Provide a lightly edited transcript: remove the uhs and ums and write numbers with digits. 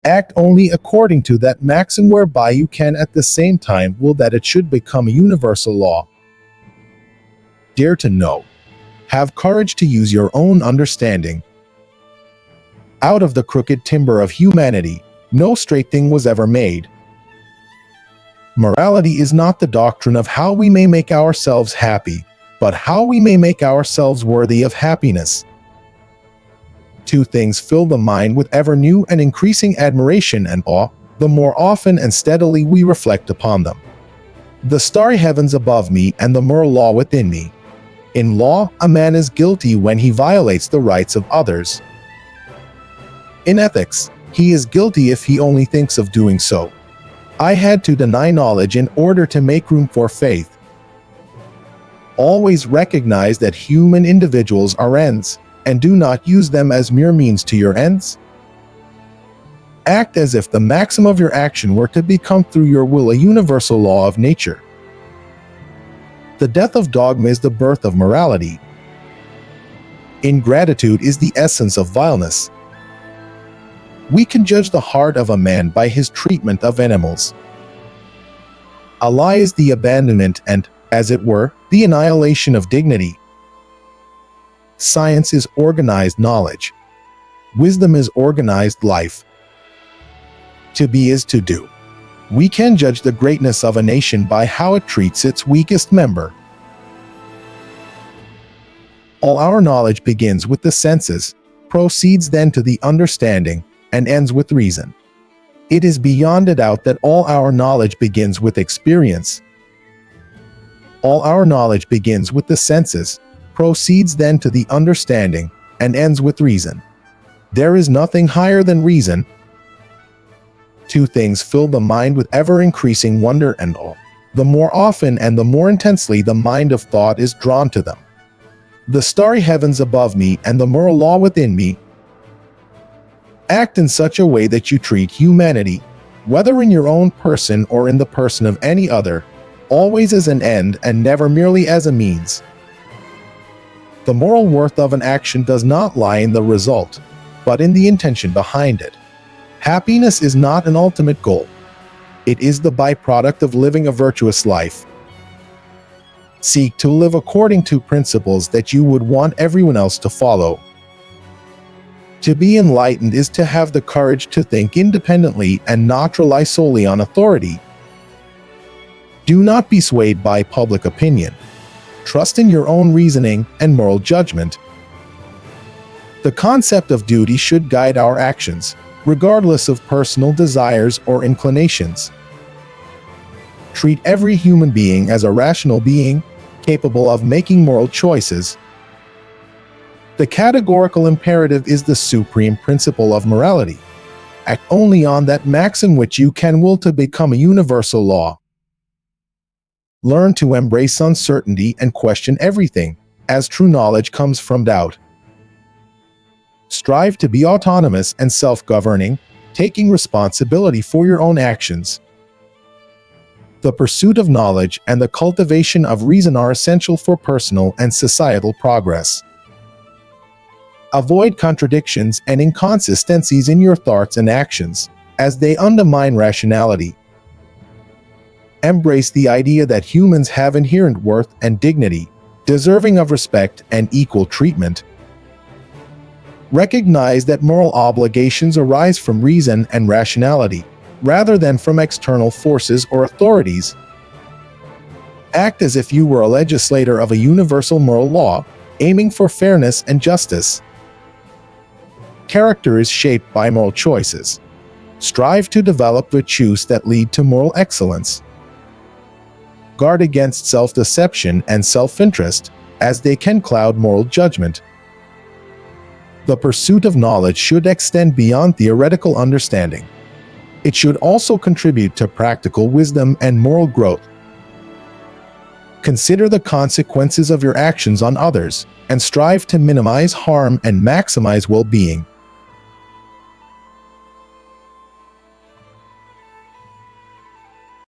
Act only according to that maxim whereby you can at the same time will that it should become a universal law. Dare to know. Have courage to use your own understanding. Out of the crooked timber of humanity, no straight thing was ever made. Morality is not the doctrine of how we may make ourselves happy, but how we may make ourselves worthy of happiness. Two things fill the mind with ever new and increasing admiration and awe, the more often and steadily we reflect upon them. The starry heavens above me and the moral law within me. In law, a man is guilty when he violates the rights of others. In ethics, he is guilty if he only thinks of doing so. I had to deny knowledge in order to make room for faith. Always recognize that human individuals are ends, and do not use them as mere means to your ends. Act as if the maxim of your action were to become through your will a universal law of nature. The death of dogma is the birth of morality. Ingratitude is the essence of vileness. We can judge the heart of a man by his treatment of animals. A lie is the abandonment and, as it were, the annihilation of dignity. Science is organized knowledge. Wisdom is organized life. To be is to do. We can judge the greatness of a nation by how it treats its weakest member. All our knowledge begins with the senses, proceeds then to the understanding, and ends with reason. It is beyond a doubt that all our knowledge begins with experience. All our knowledge begins with the senses, proceeds then to the understanding, and ends with reason. There is nothing higher than reason. Two things fill the mind with ever-increasing wonder and awe. The more often and the more intensely the mind of thought is drawn to them. The starry heavens above me and the moral law within me. Act in such a way that you treat humanity, whether in your own person or in the person of any other, always as an end and never merely as a means. The moral worth of an action does not lie in the result, but in the intention behind it. Happiness is not an ultimate goal. It is the byproduct of living a virtuous life. Seek to live according to principles that you would want everyone else to follow. To be enlightened is to have the courage to think independently and not rely solely on authority. Do not be swayed by public opinion. Trust in your own reasoning and moral judgment. The concept of duty should guide our actions, regardless of personal desires or inclinations. Treat every human being as a rational being, capable of making moral choices. The categorical imperative is the supreme principle of morality. Act only on that maxim which you can will to become a universal law. Learn to embrace uncertainty and question everything, as true knowledge comes from doubt. Strive to be autonomous and self-governing, taking responsibility for your own actions. The pursuit of knowledge and the cultivation of reason are essential for personal and societal progress. Avoid contradictions and inconsistencies in your thoughts and actions, as they undermine rationality. Embrace the idea that humans have inherent worth and dignity, deserving of respect and equal treatment. Recognize that moral obligations arise from reason and rationality, rather than from external forces or authorities. Act as if you were a legislator of a universal moral law, aiming for fairness and justice. Character is shaped by moral choices. Strive to develop virtues that lead to moral excellence. Guard against self-deception and self-interest, as they can cloud moral judgment. The pursuit of knowledge should extend beyond theoretical understanding. It should also contribute to practical wisdom and moral growth. Consider the consequences of your actions on others, and strive to minimize harm and maximize well-being.